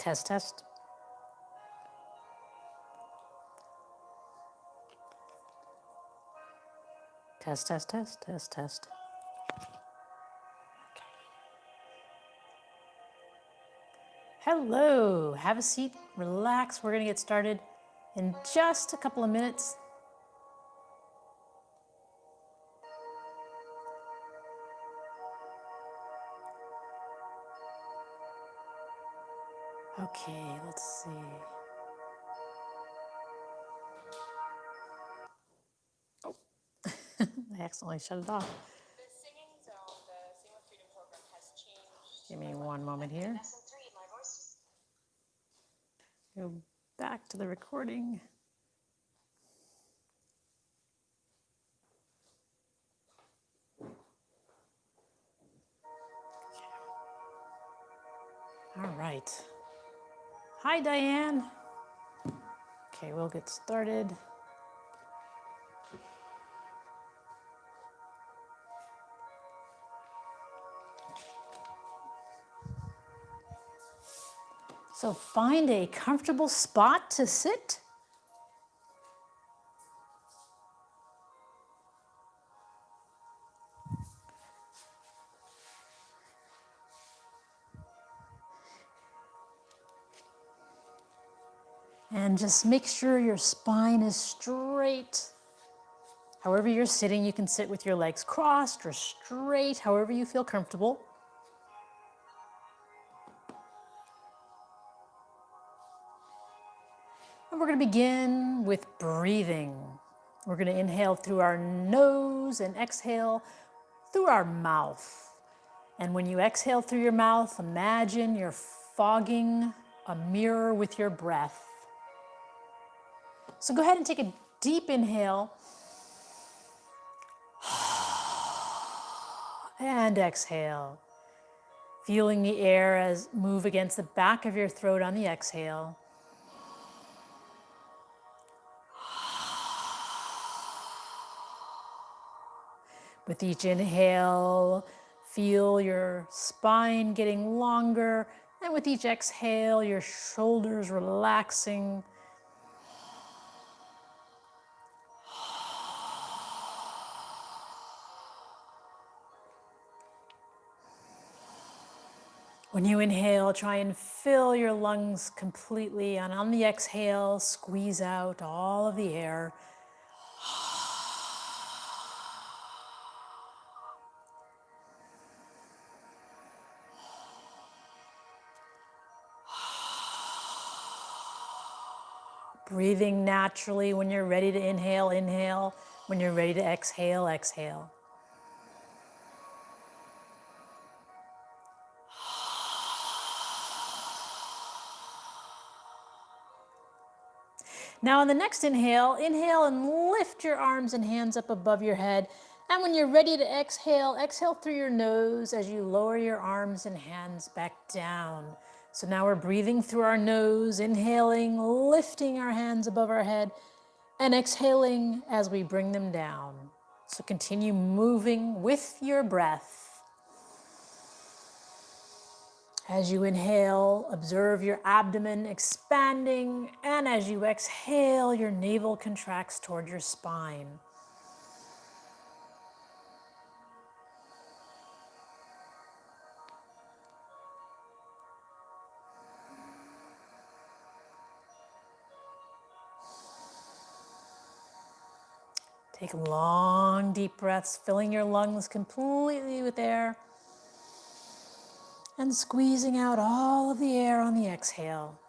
Test, test. Test, test, test, test, test. Okay. Hello, have a seat, relax. We're gonna get started in just a couple of minutes. Okay, let's see. Oh, I accidentally shut it off. The singing zone, the Sing with Freedom program has changed. Give me one moment here. Go back to the recording. All right. Hi, Diane. Okay, we'll get started. So find a comfortable spot to sit. And just make sure your spine is straight. However you're sitting, you can sit with your legs crossed or straight, however you feel comfortable. And we're going to begin with breathing. We're going to inhale through our nose and exhale through our mouth. And when you exhale through your mouth, imagine you're fogging a mirror with your breath. So go ahead and take a deep inhale. And exhale. Feeling the air as move against the back of your throat on the exhale. With each inhale, feel your spine getting longer, and with each exhale, your shoulders relaxing. When you inhale, try and fill your lungs completely, and on the exhale, squeeze out all of the air. Breathing naturally. When you're ready to inhale, inhale. When you're ready to exhale, exhale. Now on the next inhale, inhale and lift your arms and hands up above your head. And when you're ready to exhale, exhale through your nose as you lower your arms and hands back down. So now we're breathing through our nose, inhaling, lifting our hands above our head, and exhaling as we bring them down. So continue moving with your breath. As you inhale, observe your abdomen expanding, and as you exhale, your navel contracts toward your spine. Take long, deep breaths, filling your lungs completely with air and squeezing out all of the air on the exhale.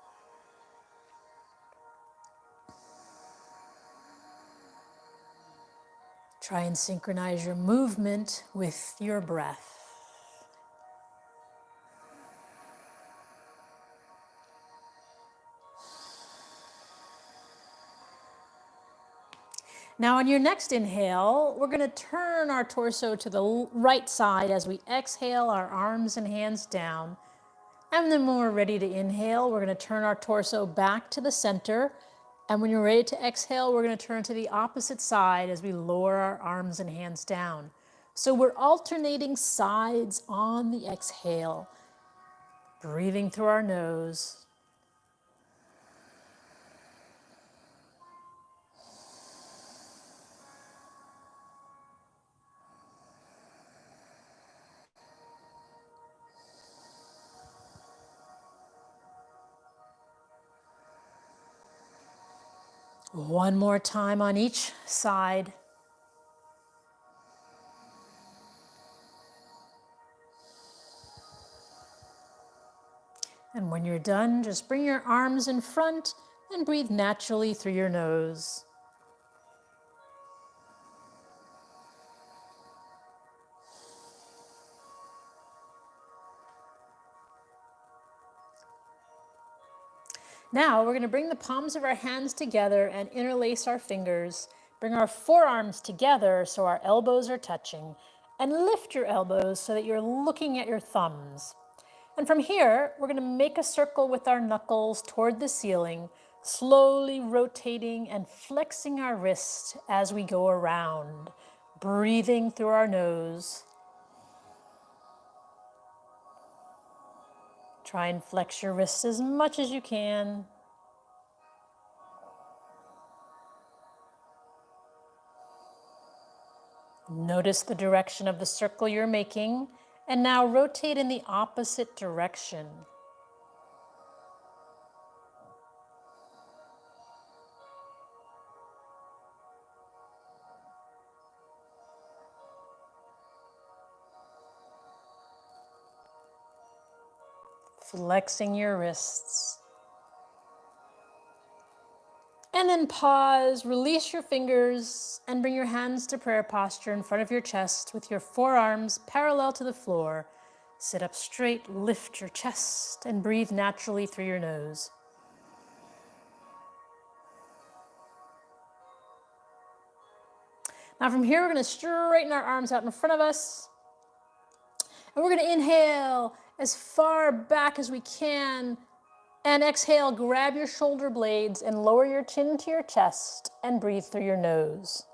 Try and synchronize your movement with your breath. Now on your next inhale, we're going to turn our torso to the right side as we exhale our arms and hands down. And then when we're ready to inhale, we're going to turn our torso back to the center. And when you're ready to exhale, we're going to turn to the opposite side as we lower our arms and hands down. So we're alternating sides on the exhale. Breathing through our nose One more time on each side. And when you're done, just bring your arms in front and breathe naturally through your nose. Now we're going to bring the palms of our hands together and interlace our fingers. Bring our forearms together so our elbows are touching. And lift your elbows so that you're looking at your thumbs. And from here, we're going to make a circle with our knuckles toward the ceiling, slowly rotating and flexing our wrist as we go around, breathing through our nose. Try and flex your wrists as much as you can. Notice the direction of the circle you're making, and now rotate in the opposite direction. Flexing your wrists. And then pause, release your fingers, and bring your hands to prayer posture in front of your chest with your forearms parallel to the floor. Sit up straight, lift your chest, and breathe naturally through your nose. Now from here, we're going to straighten our arms out in front of us. And we're going to inhale as far back as we can. And exhale, grab your shoulder blades and lower your chin to your chest and breathe through your nose.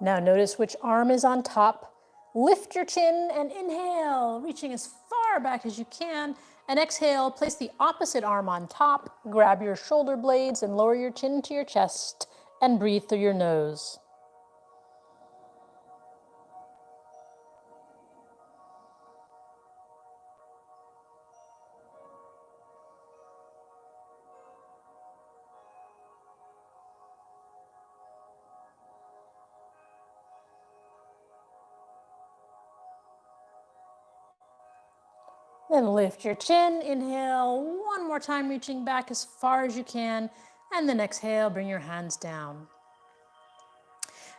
Now notice which arm is on top. Lift your chin and inhale, reaching as far back as you can. And exhale, place the opposite arm on top, grab your shoulder blades and lower your chin to your chest and breathe through your nose. Then lift your chin, inhale one more time, reaching back as far as you can, and then exhale, bring your hands down.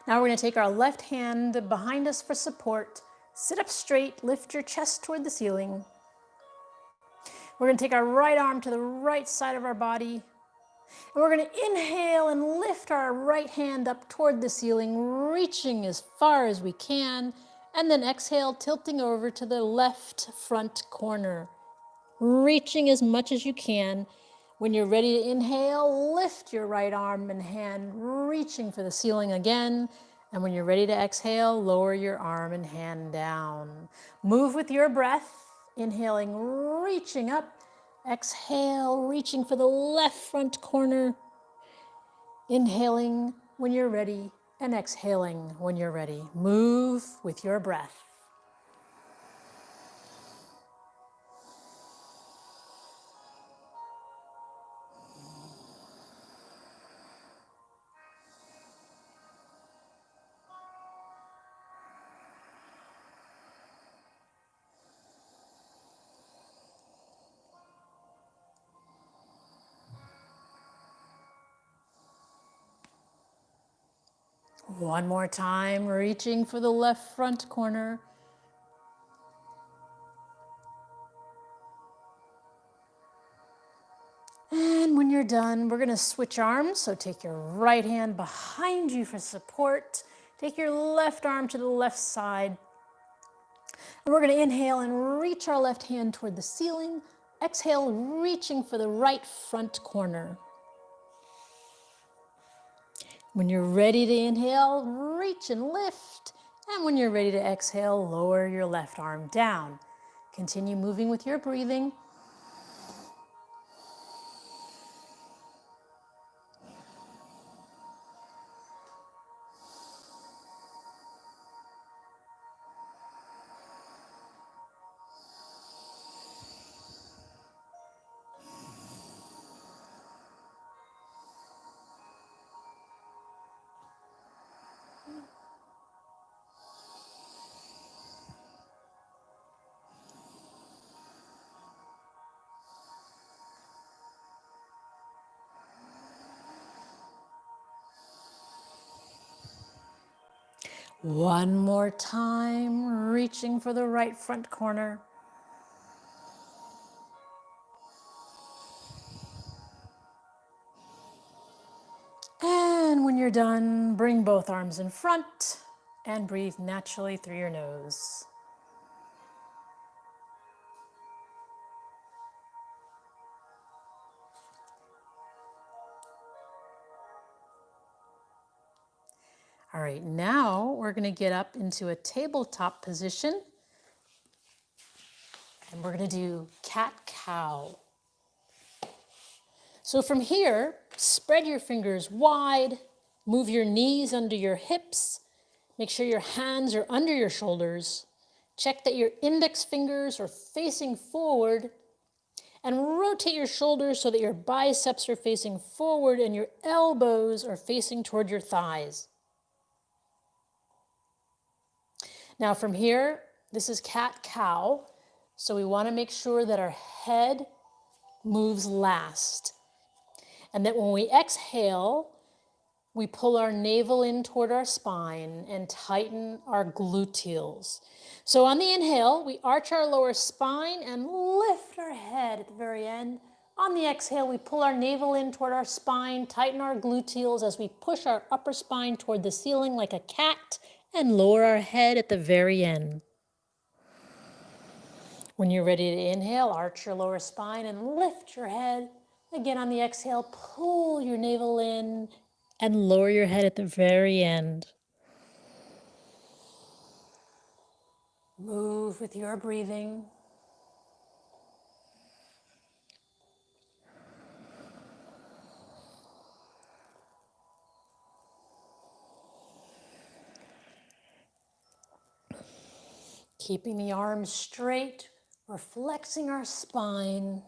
Now we're going to take our left hand behind us for support. Sit up straight, lift your chest toward the ceiling. We're going to take our right arm to the right side of our body. And we're going to inhale and lift our right hand up toward the ceiling, reaching as far as we can. And then exhale, tilting over to the left front corner, reaching as much as you can. When you're ready to inhale, lift your right arm and hand, reaching for the ceiling again. And when you're ready to exhale, lower your arm and hand down. Move with your breath, inhaling, reaching up. Exhale, reaching for the left front corner. Inhaling when you're ready and exhaling when you're ready. Move with your breath. One more time, reaching for the left front corner. And when you're done, we're going to switch arms. So take your right hand behind you for support. Take your left arm to the left side. And we're going to inhale and reach our left hand toward the ceiling. Exhale, reaching for the right front corner. When you're ready to inhale, reach and lift. And when you're ready to exhale, lower your left arm down. Continue moving with your breathing. One more time, reaching for the right front corner. And when you're done, bring both arms in front and breathe naturally through your nose. All right, now we're going to get up into a tabletop position. And we're going to do cat-cow. So from here, spread your fingers wide, move your knees under your hips, make sure your hands are under your shoulders, check that your index fingers are facing forward, and rotate your shoulders so that your biceps are facing forward and your elbows are facing toward your thighs. Now from here, this is cat-cow, so we want to make sure that our head moves last. And that when we exhale, we pull our navel in toward our spine and tighten our gluteals. So on the inhale, we arch our lower spine and lift our head at the very end. On the exhale, we pull our navel in toward our spine, tighten our gluteals as we push our upper spine toward the ceiling like a cat and lower our head at the very end. When you're ready to inhale, arch your lower spine and lift your head. Again, on the exhale, pull your navel in and lower your head at the very end. Move with your breathing. Keeping the arms straight, we're flexing our spine.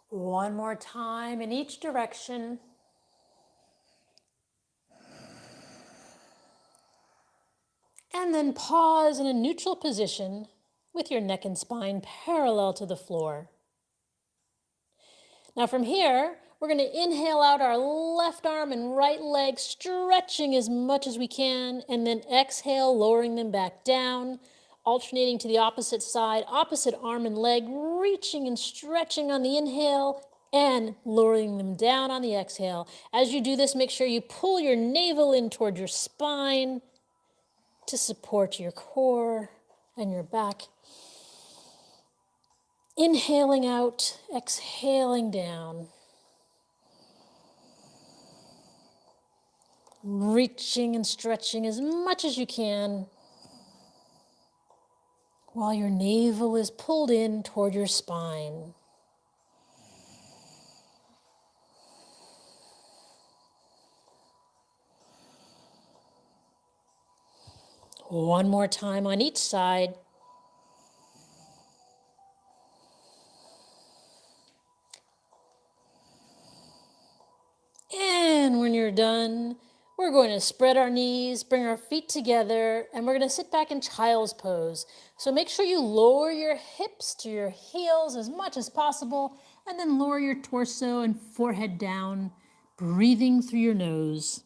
One more time in each direction. And then pause in a neutral position with your neck and spine parallel to the floor. Now from here, we're going to inhale out our left arm and right leg, stretching as much as we can, and then exhale, lowering them back down, alternating to the opposite side, opposite arm and leg, reaching and stretching on the inhale, and lowering them down on the exhale. As you do this, make sure you pull your navel in toward your spine to support your core and your back. Inhaling out, exhaling down. Reaching and stretching as much as you can while your navel is pulled in toward your spine. One more time on each side. And when you're done, we're going to spread our knees, bring our feet together, and we're going to sit back in child's pose. So make sure you lower your hips to your heels as much as possible, and then lower your torso and forehead down, breathing through your nose.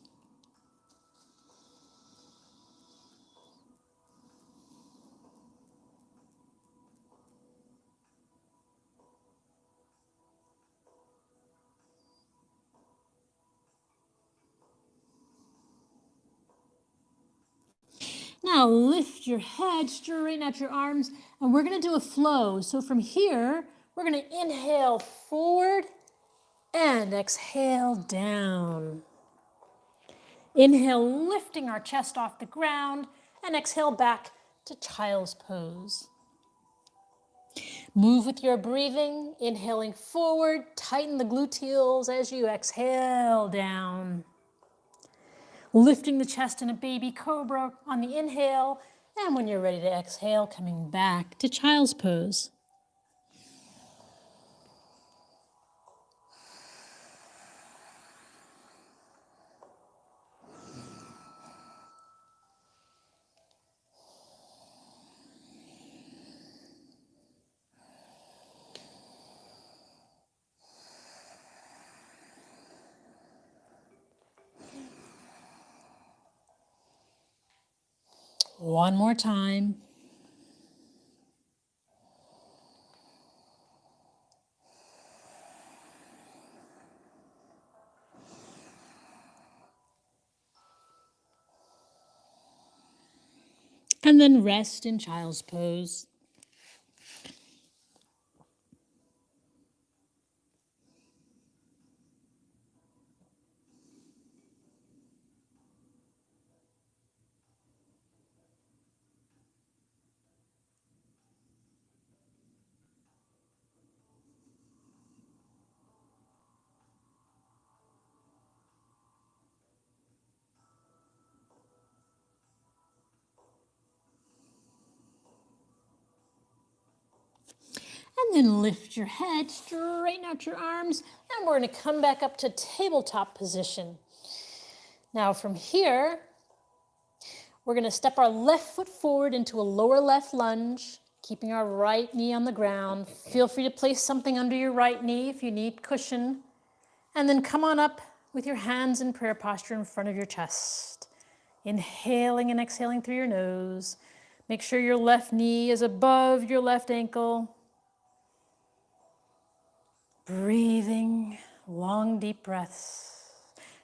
Now lift your head, straighten out your arms, and we're going to do a flow. So from here, we're going to inhale forward and exhale down. Inhale, lifting our chest off the ground, and exhale back to child's pose. Move with your breathing, inhaling forward, tighten the gluteals as you exhale down. Lifting the chest in a baby cobra on the inhale, and when you're ready to exhale, coming back to child's pose. One more time. And then rest in child's pose. And then lift your head, straighten out your arms, and we're going to come back up to tabletop position. Now from here, we're going to step our left foot forward into a lower left lunge, keeping our right knee on the ground. Feel free to place something under your right knee if you need cushion. And then come on up with your hands in prayer posture in front of your chest. Inhaling and exhaling through your nose. Make sure your left knee is above your left ankle. Breathing, long, deep breaths.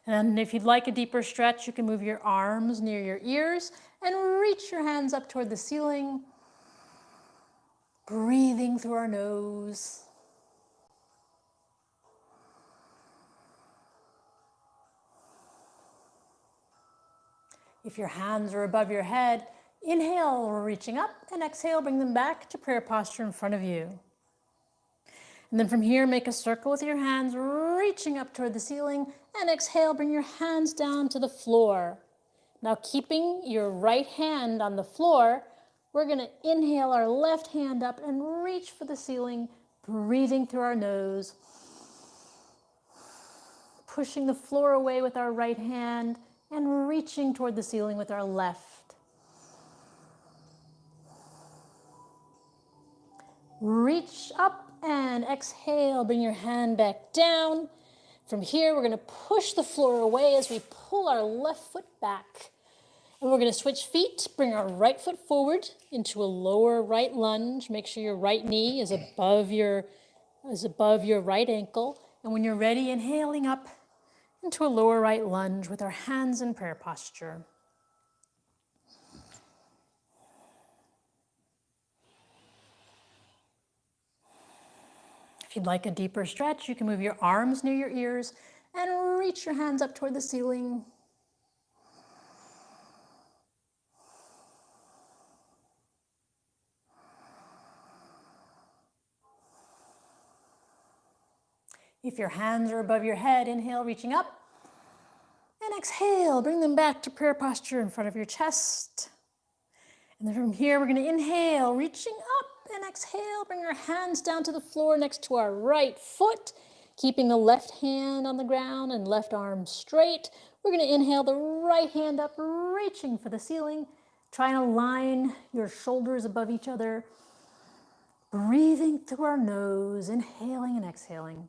And if you'd like a deeper stretch, you can move your arms near your ears and reach your hands up toward the ceiling. Breathing through our nose. If your hands are above your head, inhale, reaching up, and exhale, bring them back to prayer posture in front of you. And then from here, make a circle with your hands, reaching up toward the ceiling, and exhale, bring your hands down to the floor. Now, keeping your right hand on the floor, we're going to inhale our left hand up and reach for the ceiling, breathing through our nose, pushing the floor away with our right hand, and reaching toward the ceiling with our left. Reach up and exhale, bring your hand back down. From here, we're going to push the floor away as we pull our left foot back. And we're going to switch feet, bring our right foot forward into a lower right lunge. Make sure your right knee is above your right ankle. And when you're ready, inhaling up into a lower right lunge with our hands in prayer posture. If you'd like a deeper stretch, you can move your arms near your ears and reach your hands up toward the ceiling. If your hands are above your head, inhale, reaching up. And exhale, bring them back to prayer posture in front of your chest. And then from here, we're going to inhale, reaching up, and exhale, bring our hands down to the floor next to our right foot, keeping the left hand on the ground and left arm straight. We're going to inhale the right hand up, reaching for the ceiling. Try and align your shoulders above each other. Breathing through our nose, inhaling and exhaling.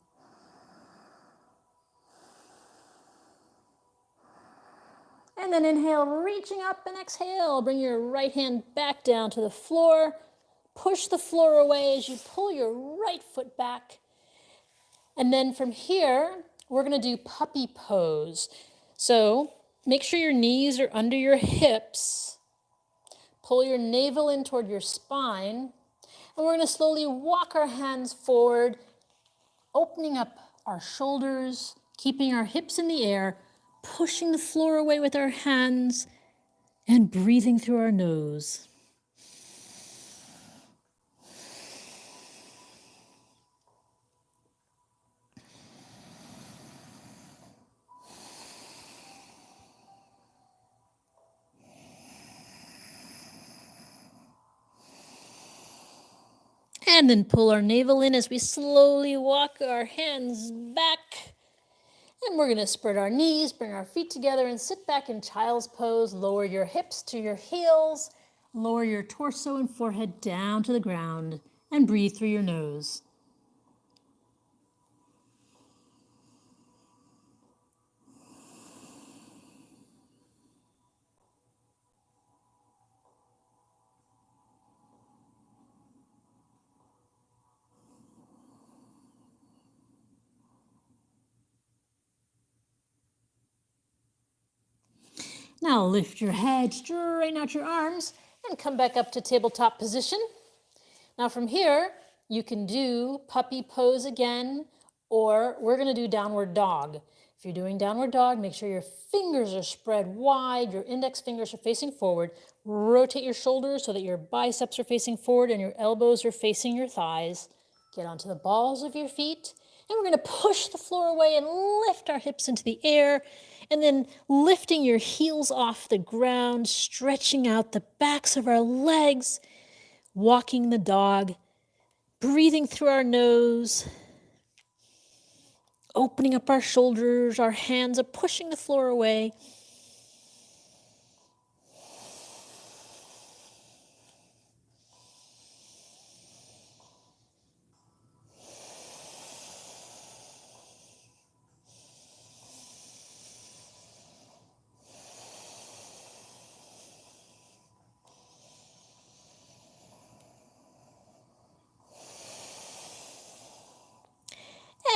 And then inhale, reaching up, and exhale. Bring your right hand back down to the floor. Push the floor away as you pull your right foot back. And then from here, we're going to do puppy pose. So make sure your knees are under your hips. Pull your navel in toward your spine. And we're going to slowly walk our hands forward, opening up our shoulders, keeping our hips in the air, pushing the floor away with our hands, and breathing through our nose. And then pull our navel in as we slowly walk our hands back. And we're going to spread our knees, bring our feet together, and sit back in child's pose. Lower your hips to your heels. Lower your torso and forehead down to the ground. And breathe through your nose. Now lift your head, straighten out your arms, and come back up to tabletop position. Now from here, you can do puppy pose again, or we're gonna do downward dog. If you're doing downward dog, make sure your fingers are spread wide, your index fingers are facing forward. Rotate your shoulders so that your biceps are facing forward and your elbows are facing your thighs. Get onto the balls of your feet, and we're gonna push the floor away and lift our hips into the air, and then lifting your heels off the ground, stretching out the backs of our legs, walking the dog, breathing through our nose, opening up our shoulders, our hands are pushing the floor away.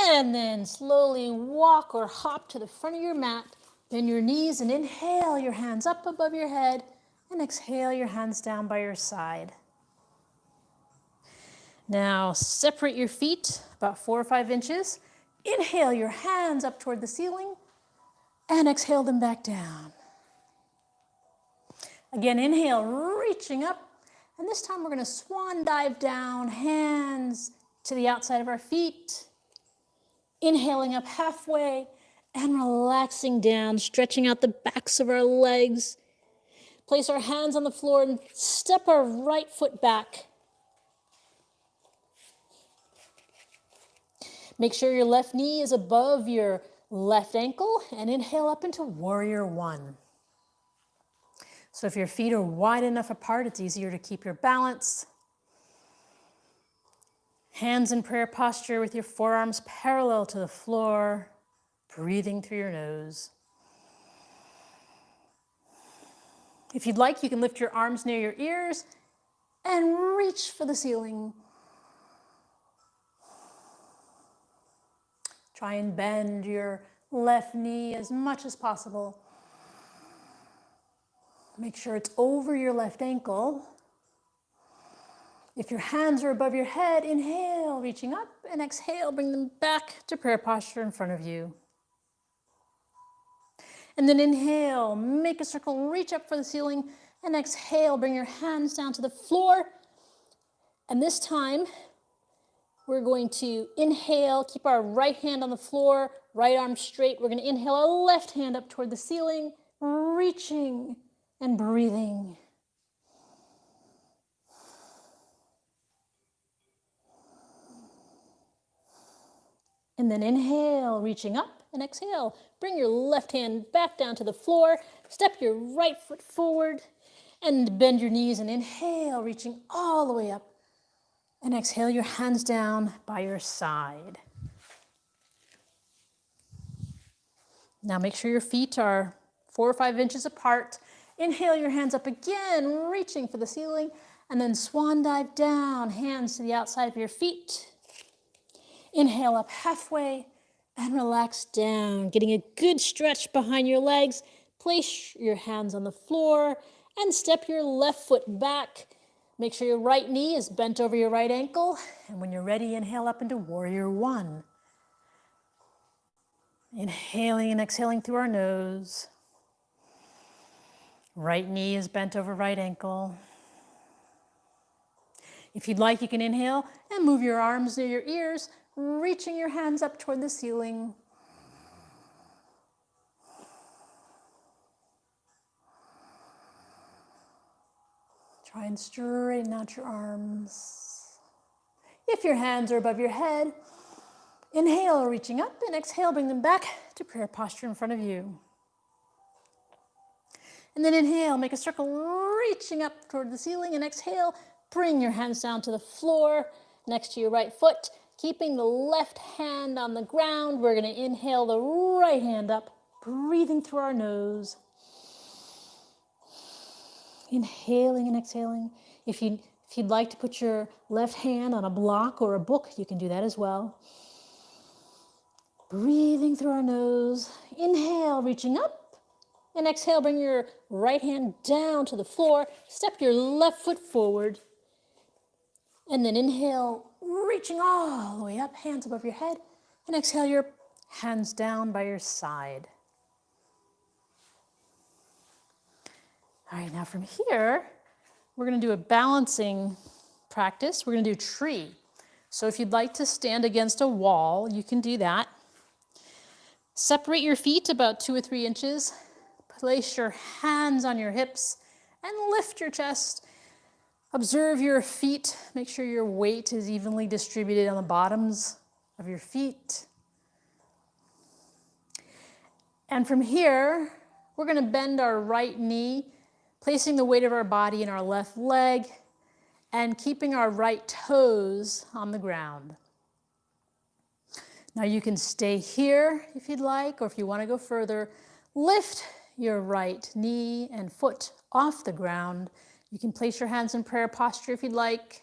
And then slowly walk or hop to the front of your mat. Bend your knees and inhale your hands up above your head and exhale your hands down by your side. Now separate your feet about 4 or 5 inches. Inhale your hands up toward the ceiling and exhale them back down. Again, inhale, reaching up. And this time we're going to swan dive down, hands to the outside of our feet. Inhaling up halfway and relaxing down, stretching out the backs of our legs. Place our hands on the floor and step our right foot back. Make sure your left knee is above your left ankle and inhale up into warrior one. So if your feet are wide enough apart, it's easier to keep your balance. Hands in prayer posture with your forearms parallel to the floor, breathing through your nose. If you'd like, you can lift your arms near your ears and reach for the ceiling. Try and bend your left knee as much as possible. Make sure it's over your left ankle. If your hands are above your head, inhale, reaching up, and exhale, bring them back to prayer posture in front of you. And then inhale, make a circle, reach up for the ceiling, and exhale, bring your hands down to the floor. And this time, we're going to inhale, keep our right hand on the floor, right arm straight. We're going to inhale our left hand up toward the ceiling, reaching and breathing. And then inhale, reaching up, and exhale. Bring your left hand back down to the floor. Step your right foot forward and bend your knees and inhale, reaching all the way up. And exhale your hands down by your side. Now make sure your feet are 4 or 5 inches apart. Inhale your hands up again, reaching for the ceiling, and then swan dive down, hands to the outside of your feet. Inhale up halfway and relax down, getting a good stretch behind your legs. Place your hands on the floor and step your left foot back. Make sure your right knee is bent over your right ankle. And when you're ready, inhale up into warrior one. Inhaling and exhaling through our nose. Right knee is bent over right ankle. If you'd like, you can inhale and move your arms near your ears, reaching your hands up toward the ceiling. Try and straighten out your arms. If your hands are above your head, inhale, reaching up, and exhale, bring them back to prayer posture in front of you. And then inhale, make a circle, reaching up toward the ceiling, and exhale, bring your hands down to the floor next to your right foot. Keeping the left hand on the ground, we're going to inhale the right hand up, breathing through our nose. Inhaling and exhaling. If you'd like to put your left hand on a block or a book, you can do that as well. Breathing through our nose. Inhale, reaching up, And exhale, bring your right hand down to the floor. Step your left foot forward. And then inhale, reaching all the way up, hands above your head. And exhale, your hands down by your side. All right, now from here, we're going to do a balancing practice. We're going to do tree. So if you'd like to stand against a wall, you can do that. Separate your feet about 2 or 3 inches. Place your hands on your hips and lift your chest. Observe your feet. Make sure your weight is evenly distributed on the bottoms of your feet. And from here, we're going to bend our right knee, placing the weight of our body in our left leg and keeping our right toes on the ground. Now you can stay here if you'd like, or if you want to go further, lift your right knee and foot off the ground. You can place your hands in prayer posture if you'd like.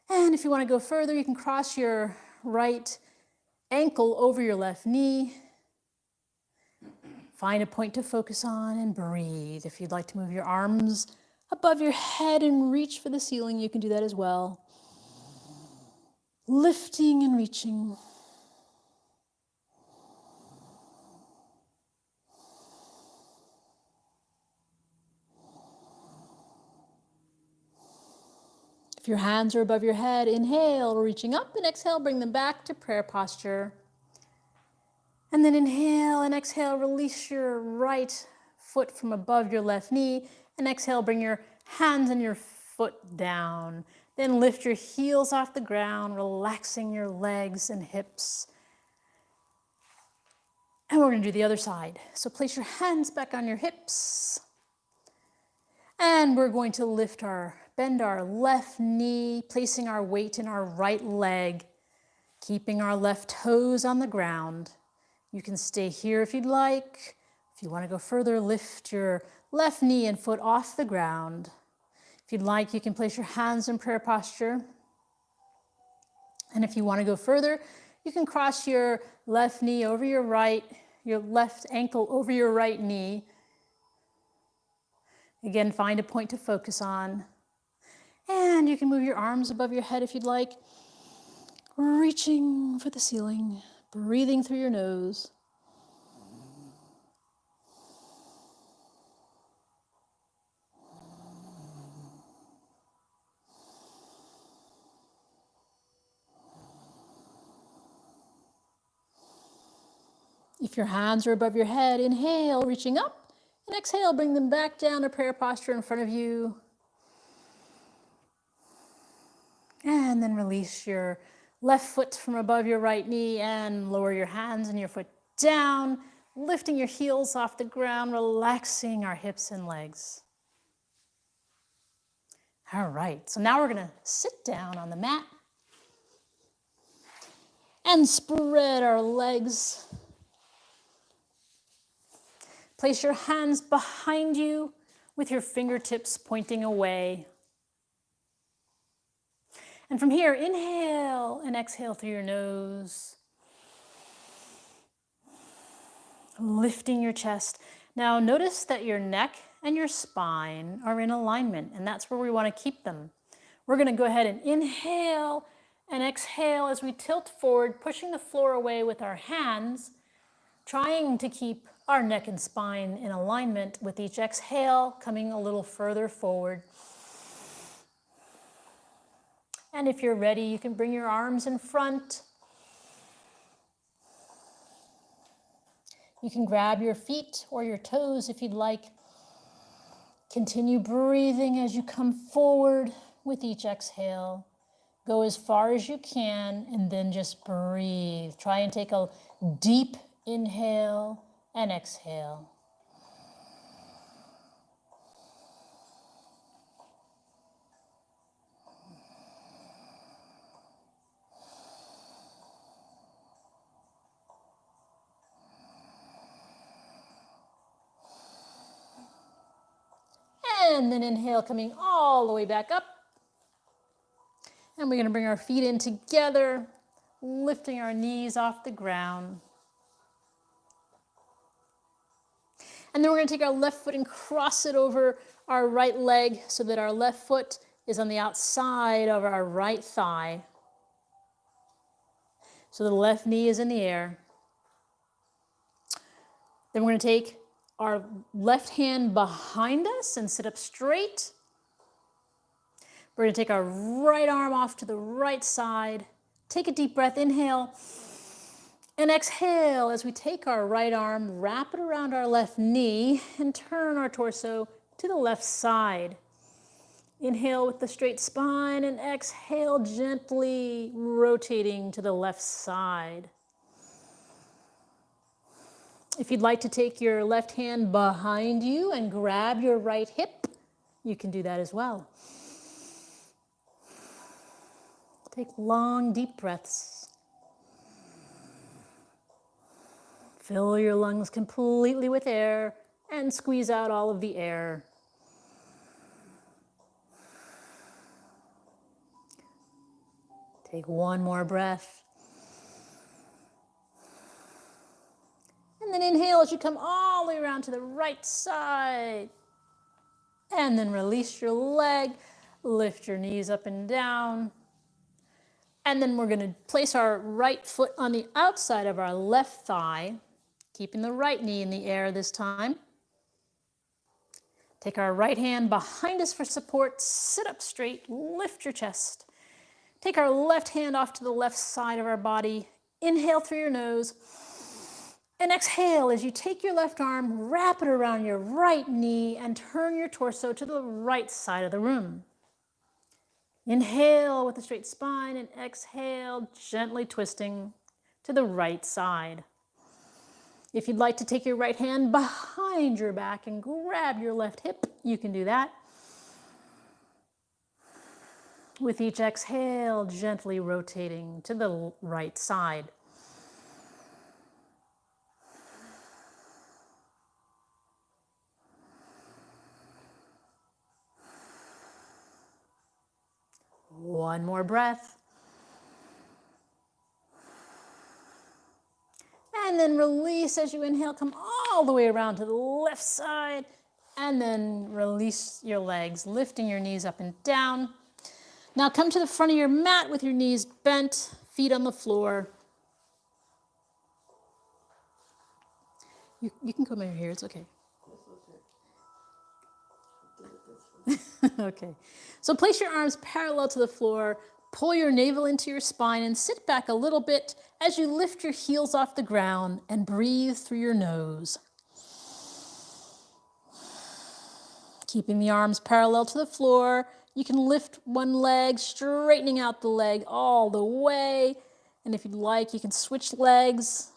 And if you want to go further, you can cross your right ankle over your left knee. Find a point to focus on and breathe. If you'd like to move your arms above your head and reach for the ceiling, you can do that as well. Lifting and reaching. If your hands are above your head, inhale, reaching up, and exhale, bring them back to prayer posture. And then inhale and exhale, release your right foot from above your left knee, and exhale, bring your hands and your foot down. Then lift your heels off the ground, relaxing your legs and hips. And we're going to do the other side. So place your hands back on your hips. And we're going to bend our left knee, placing our weight in our right leg, keeping our left toes on the ground. You can stay here if you'd like. If you want to go further, lift your left knee and foot off the ground. If you'd like, you can place your hands in prayer posture. And if you want to go further, you can cross your left knee over your left ankle over your right knee. Again, find a point to focus on. And you can move your arms above your head if you'd like, reaching for the ceiling, breathing through your nose. If your hands are above your head, inhale, reaching up, and exhale, bring them back down to prayer posture in front of you. And then release your left foot from above your right knee and lower your hands and your foot down, lifting your heels off the ground, relaxing our hips and legs. All right, so now we're going to sit down on the mat and spread our legs. Place your hands behind you with your fingertips pointing away. And from here, inhale and exhale through your nose. Lifting your chest. Now notice that your neck and your spine are in alignment, and that's where we want to keep them. We're going to go ahead and inhale and exhale as we tilt forward, pushing the floor away with our hands, trying to keep our neck and spine in alignment with each exhale, coming a little further forward. And if you're ready, you can bring your arms in front. You can grab your feet or your toes if you'd like. Continue breathing as you come forward with each exhale. Go as far as you can and then just breathe. Try and take a deep inhale and exhale. And then inhale, coming all the way back up. And we're going to bring our feet in together, lifting our knees off the ground. And then we're going to take our left foot and cross it over our right leg so that our left foot is on the outside of our right thigh. So the left knee is in the air. Then we're going to take our left hand behind us and sit up straight. We're going to take our right arm off to the right side. Take a deep breath, inhale, and exhale as we take our right arm, wrap it around our left knee, and turn our torso to the left side. Inhale with the straight spine, and exhale, gently rotating to the left side. If you'd like to take your left hand behind you and grab your right hip, you can do that as well. Take long, deep breaths. Fill your lungs completely with air and squeeze out all of the air. Take one more breath. And then inhale as you come all the way around to the right side. And then release your leg, lift your knees up and down. And then we're going to place our right foot on the outside of our left thigh, keeping the right knee in the air this time. Take our right hand behind us for support, sit up straight, lift your chest. Take our left hand off to the left side of our body. Inhale through your nose. And exhale as you take your left arm, wrap it around your right knee, and turn your torso to the right side of the room. Inhale with a straight spine, and exhale, gently twisting to the right side. If you'd like to take your right hand behind your back and grab your left hip, you can do that. With each exhale, gently rotating to the right side. One more breath. And then release as you inhale, come all the way around to the left side, and then release your legs, lifting your knees up and down. Now come to the front of your mat with your knees bent, feet on the floor. You can come over here, it's okay. Okay. So place your arms parallel to the floor, pull your navel into your spine, and sit back a little bit as you lift your heels off the ground and breathe through your nose. Keeping the arms parallel to the floor, you can lift one leg, straightening out the leg all the way. And if you'd like, you can switch legs.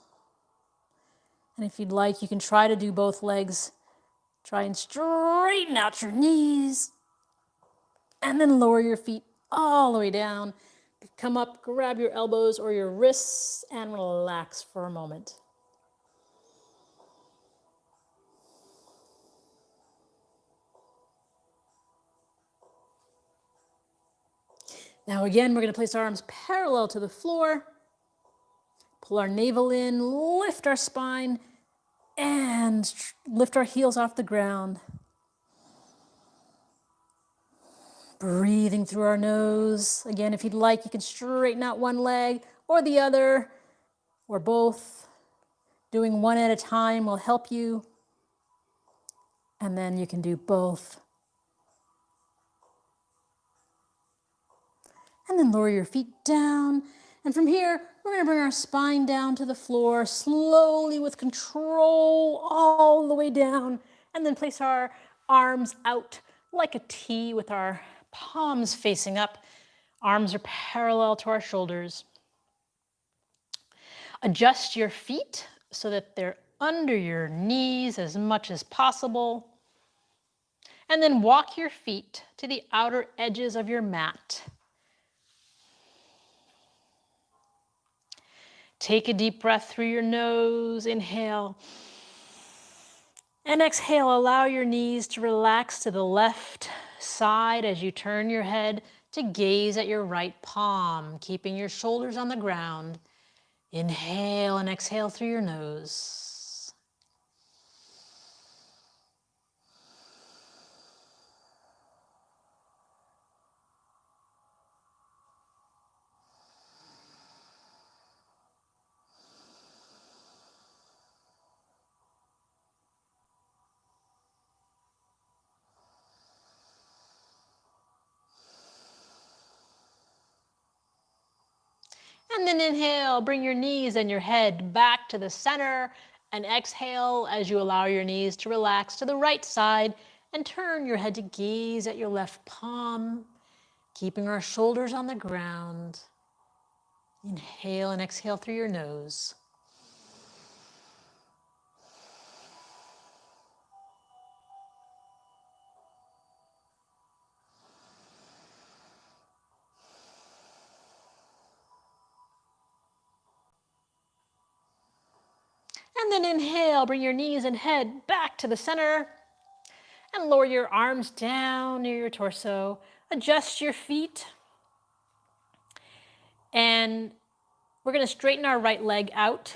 And if you'd like, you can try to do both legs. Try and straighten out your knees. And then lower your feet all the way down. Come up, grab your elbows or your wrists, and relax for a moment. Now again, we're going to place our arms parallel to the floor. Pull our navel in, lift our spine, and lift our heels off the ground. Breathing through our nose. Again, if you'd like, you can straighten out one leg or the other, or both. Doing one at a time will help you. And then you can do both. And then lower your feet down. And from here, we're going to bring our spine down to the floor, slowly with control, all the way down. And then place our arms out like a T with our palms facing up. Arms are parallel to our shoulders. Adjust your feet so that they're under your knees as much as possible. And then walk your feet to the outer edges of your mat. Take a deep breath through your nose, inhale. And exhale, allow your knees to relax to the left side as you turn your head to gaze at your right palm, keeping your shoulders on the ground. Inhale and exhale through your nose. And then inhale, bring your knees and your head back to the center, and exhale as you allow your knees to relax to the right side and turn your head to gaze at your left palm, keeping our shoulders on the ground. Inhale and exhale through your nose. And then inhale, bring your knees and head back to the center and lower your arms down near your torso. Adjust your feet. And we're going to straighten our right leg out.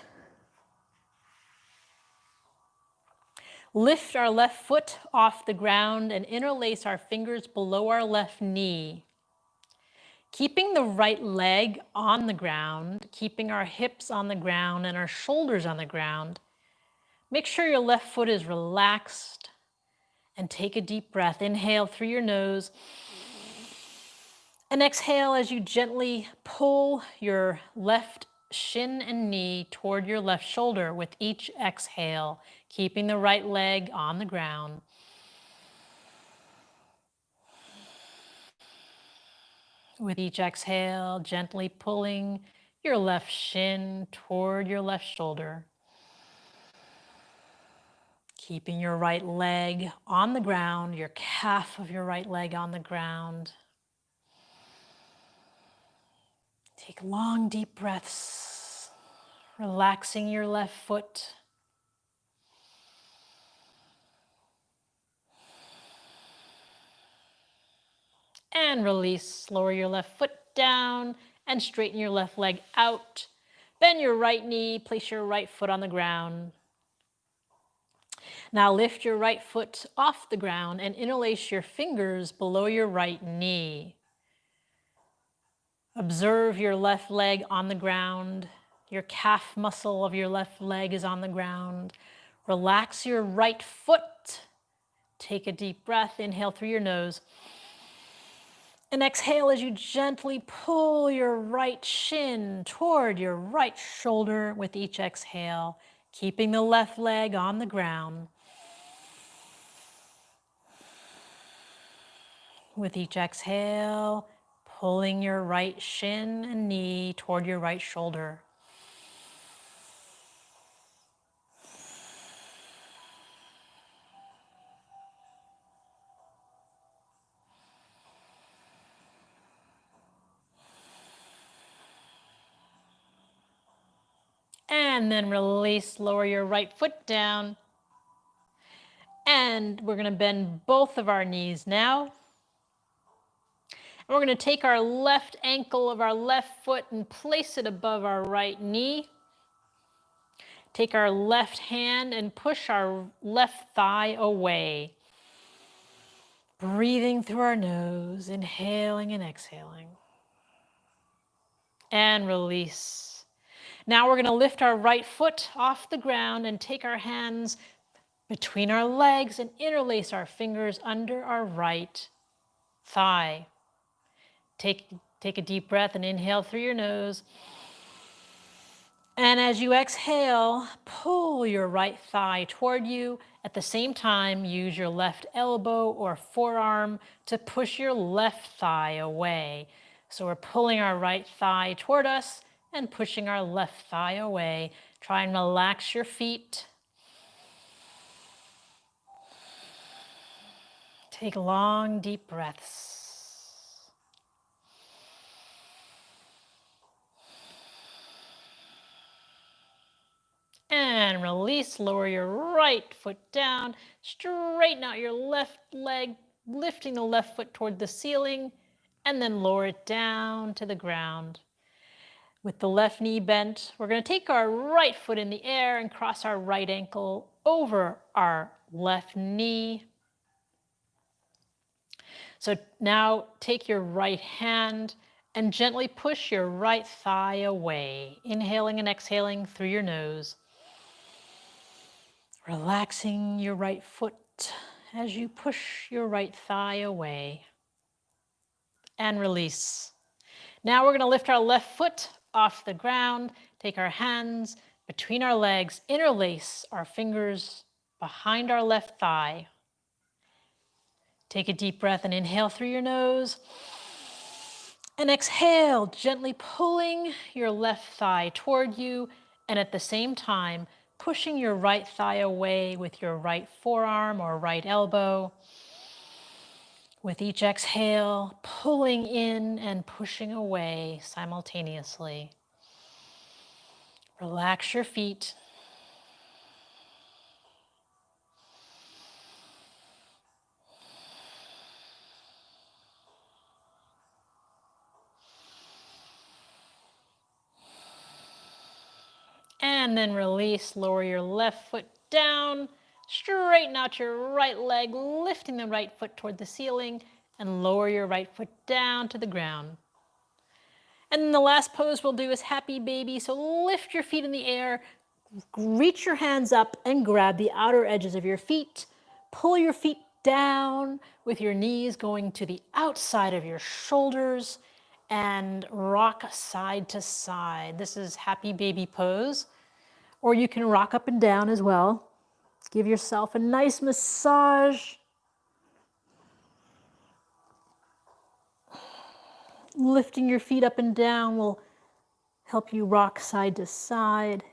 Lift our left foot off the ground and interlace our fingers below our left knee. Keeping the right leg on the ground, keeping our hips on the ground and our shoulders on the ground. Make sure your left foot is relaxed and take a deep breath. Inhale through your nose and exhale as you gently pull your left shin and knee toward your left shoulder with each exhale, keeping the right leg on the ground. With each exhale, gently pulling your left shin toward your left shoulder. Keeping your right leg on the ground, your calf of your right leg on the ground. Take long, deep breaths, relaxing your left foot. And release, lower your left foot down and straighten your left leg out. Bend your right knee, place your right foot on the ground. Now lift your right foot off the ground and interlace your fingers below your right knee. Observe your left leg on the ground. Your calf muscle of your left leg is on the ground. Relax your right foot. Take a deep breath. Inhale through your nose. And exhale as you gently pull your right shin toward your right shoulder with each exhale, keeping the left leg on the ground. With each exhale, pulling your right shin and knee toward your right shoulder. And then release, lower your right foot down. And we're going to bend both of our knees now. And we're going to take our left ankle of our left foot and place it above our right knee. Take our left hand and push our left thigh away. Breathing through our nose, inhaling and exhaling. And release. Now we're going to lift our right foot off the ground and take our hands between our legs and interlace our fingers under our right thigh. Take a deep breath and inhale through your nose. And as you exhale, pull your right thigh toward you. At the same time, use your left elbow or forearm to push your left thigh away. So we're pulling our right thigh toward us and pushing our left thigh away. Try and relax your feet. Take long, deep breaths. And release, lower your right foot down, straighten out your left leg, lifting the left foot toward the ceiling, and then lower it down to the ground. With the left knee bent, we're going to take our right foot in the air and cross our right ankle over our left knee. So now take your right hand and gently push your right thigh away, inhaling and exhaling through your nose. Relaxing your right foot as you push your right thigh away and release. Now we're going to lift our left foot off the ground. Take our hands between our legs, interlace our fingers behind our left thigh. Take a deep breath and inhale through your nose. And exhale, gently pulling your left thigh toward you, and at the same time, pushing your right thigh away with your right forearm or right elbow. With each exhale, pulling in and pushing away simultaneously. Relax your feet. And then release, lower your left foot down, straighten out your right leg, lifting the right foot toward the ceiling, and lower your right foot down to the ground. And then the last pose we'll do is happy baby. So lift your feet in the air, reach your hands up and grab the outer edges of your feet. Pull your feet down with your knees going to the outside of your shoulders and rock side to side. This is happy baby pose. Or you can rock up and down as well. Give yourself a nice massage. Lifting your feet up and down will help you rock side to side.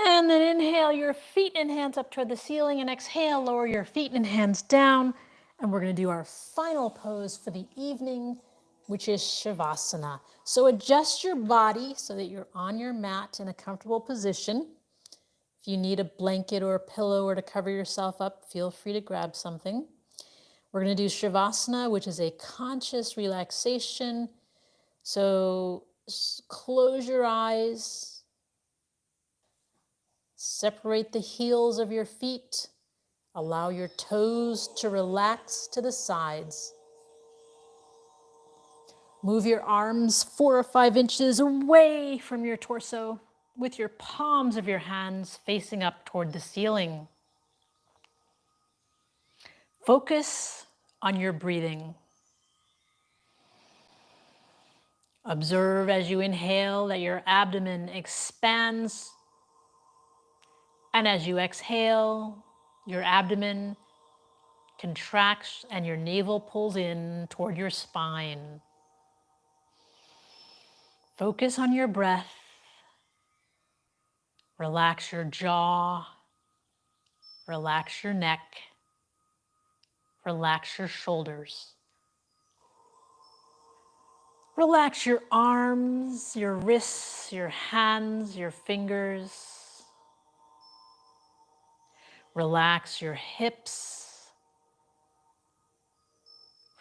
And then inhale your feet and hands up toward the ceiling, and exhale, lower your feet and hands down. And we're going to do our final pose for the evening, which is Shavasana. So adjust your body so that you're on your mat in a comfortable position. If you need a blanket or a pillow or to cover yourself up, feel free to grab something. We're going to do Shavasana, which is a conscious relaxation. So close your eyes. Separate the heels of your feet. Allow your toes to relax to the sides. Move your arms 4 or 5 inches away from your torso with your palms of your hands facing up toward the ceiling. Focus on your breathing. Observe as you inhale that your abdomen expands, and as you exhale, your abdomen contracts and your navel pulls in toward your spine. Focus on your breath. Relax your jaw. Relax your neck. Relax your shoulders. Relax your arms, your wrists, your hands, your fingers. Relax your hips.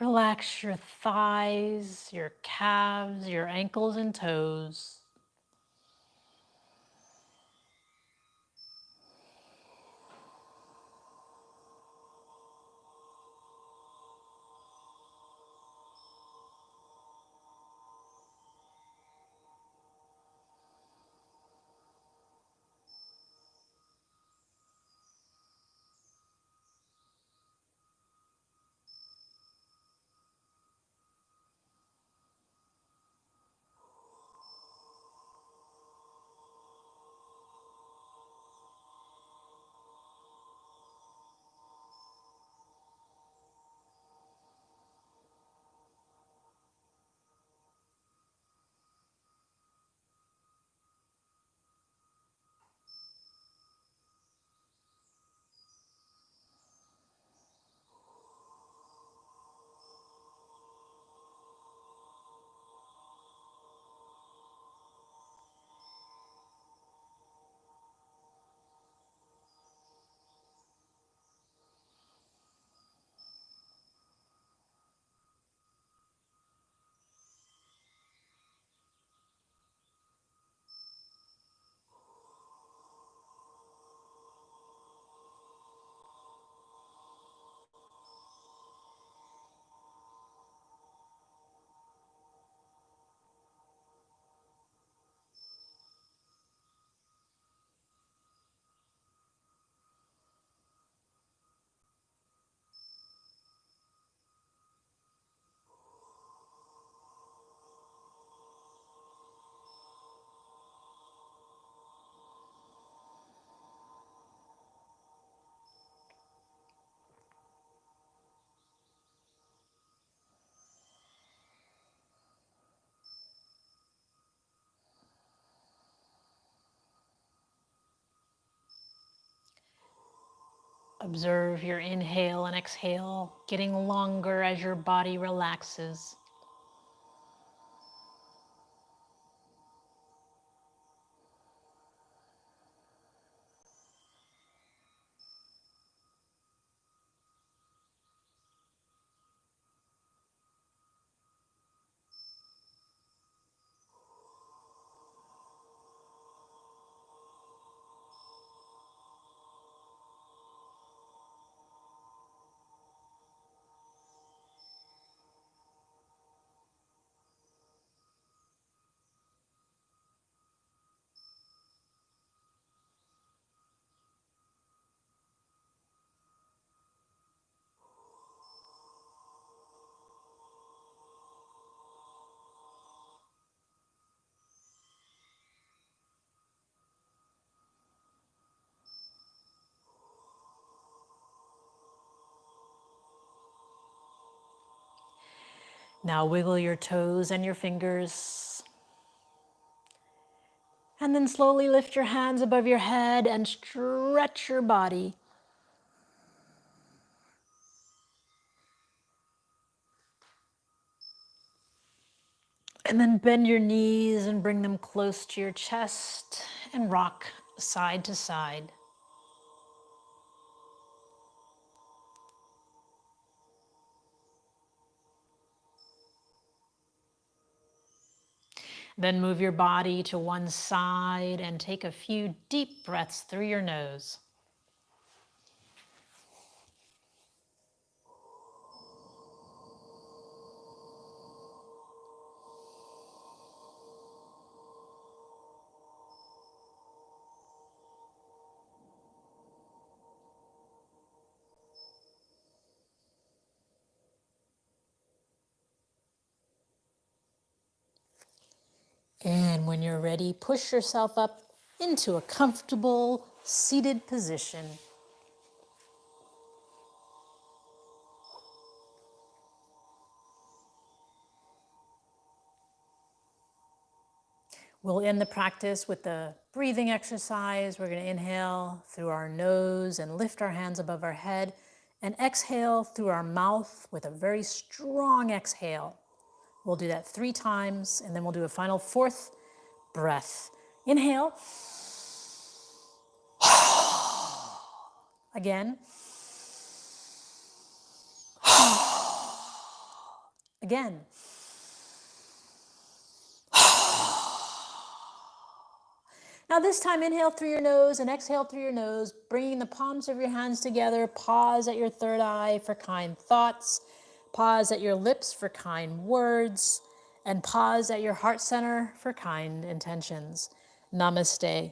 Relax your thighs, your calves, your ankles and toes. Observe your inhale and exhale getting longer as your body relaxes. Now wiggle your toes and your fingers. And then slowly lift your hands above your head and stretch your body. And then bend your knees and bring them close to your chest and rock side to side. Then move your body to one side and take a few deep breaths through your nose. And when you're ready, push yourself up into a comfortable seated position. We'll end the practice with the breathing exercise. We're going to inhale through our nose and lift our hands above our head, and exhale through our mouth with a very strong exhale. We'll do that 3 times, and then we'll do a final 4th breath. Inhale. Again. Again. Now this time, inhale through your nose and exhale through your nose, bringing the palms of your hands together. Pause at your third eye for kind thoughts. Pause at your lips for kind words. And pause at your heart center for kind intentions. Namaste.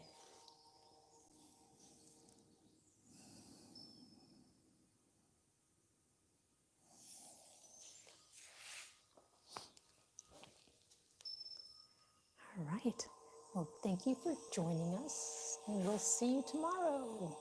All right. Well, thank you for joining us, and we'll see you tomorrow.